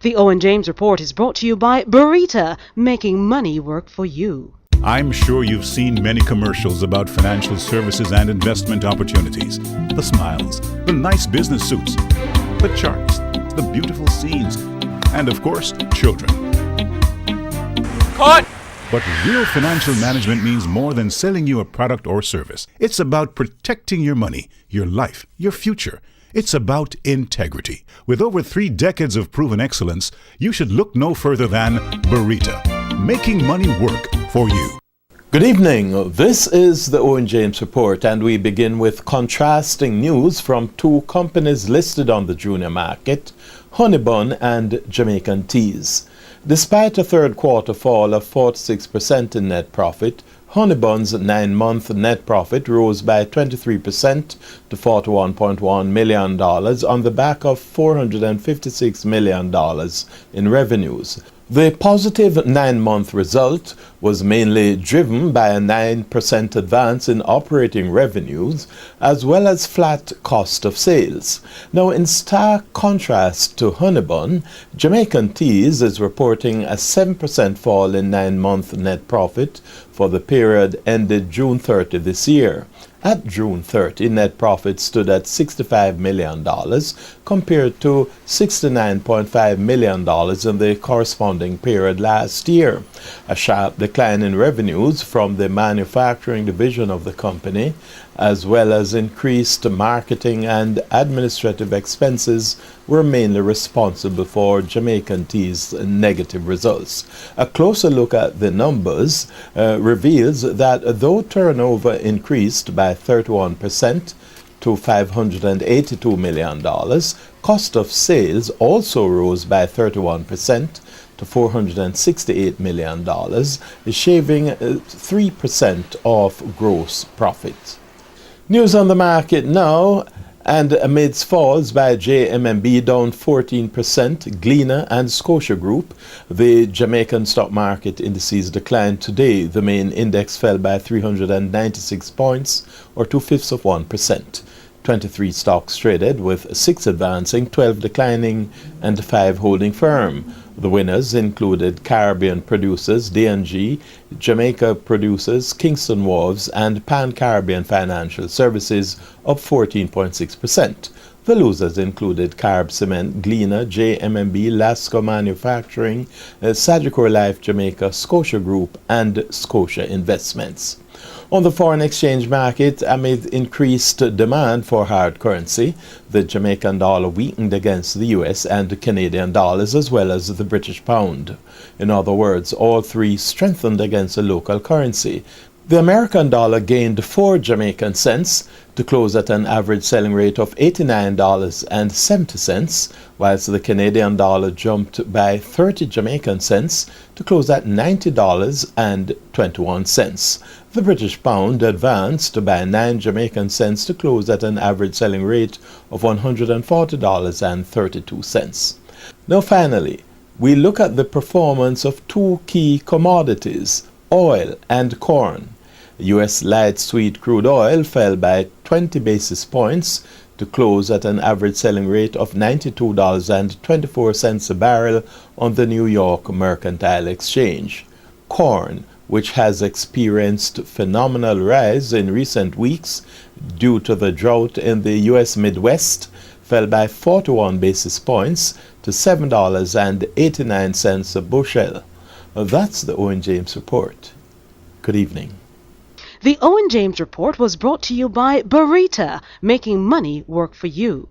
The Owen James Report is brought to you by Burrita, making money work for you. I'm sure you've seen many commercials about financial services and investment opportunities. The smiles, the nice business suits, the charts, the beautiful scenes, and of course, children. Cut! But real financial management means more than selling you a product or service. It's about protecting your money, your life, your future. It's about integrity. With over 3 decades of proven excellence, you should look no further than Burrita, making money work for you. Good evening. This is the Owen James Report, and we begin with contrasting news from 2 companies listed on the junior market, Honeybun and Jamaican Teas. Despite a third quarter fall of 46% in net profit, Honeybun's 9-month net profit rose by 23% to $41.1 million on the back of $456 million in revenues. The positive 9-month result was mainly driven by a 9% advance in operating revenues as well as flat cost of sales. Now, in stark contrast to Honeybun, Jamaican Teas is reporting a 7% fall in 9-month net profit for the period ended June 30 this year. At June 30, net profit stood at $65 million compared to $69.5 million in the corresponding period last year. A sharp decline in revenues from the manufacturing division of the company, as well as increased marketing and administrative expenses, were mainly responsible for Jamaican Tea's negative results. A closer look at the numbers reveals that though turnover increased by 31% to $582 million, cost of sales also rose by 31% to $468 million, shaving 3% of gross profit. News on the market now, and amidst falls by JMMB down 14%, Gleaner and Scotia Group, the Jamaican stock market indices declined today. The main index fell by 396 points, or 0.2%. 23 stocks traded, with 6 advancing, 12 declining, and 5 holding firm. The winners included Caribbean Producers, D&G, Jamaica Producers, Kingston Wharves, and Pan-Caribbean Financial Services, up 14.6%. The losers included Carib Cement, Gleaner, JMMB, Lasco Manufacturing, Sagicor Life Jamaica, Scotia Group, and Scotia Investments. On the foreign exchange market, amid increased demand for hard currency, the Jamaican dollar weakened against the US and Canadian dollars as well as the British pound. In other words, all three strengthened against the local currency. The American dollar gained 4 Jamaican cents to close at an average selling rate of $89.70, whilst the Canadian dollar jumped by 30 Jamaican cents to close at $90.21. The British pound advanced by 9 Jamaican cents to close at an average selling rate of $140.32. Now finally, we look at the performance of 2 key commodities, oil and corn. U.S. light sweet crude oil fell by 20 basis points to close at an average selling rate of $92.24 a barrel on the New York Mercantile Exchange. Corn, which has experienced phenomenal rise in recent weeks due to the drought in the U.S. Midwest, fell by 41 basis points to $7.89 a bushel. That's the Owen James Report. Good evening. The Owen James Report was brought to you by Burrita, making money work for you.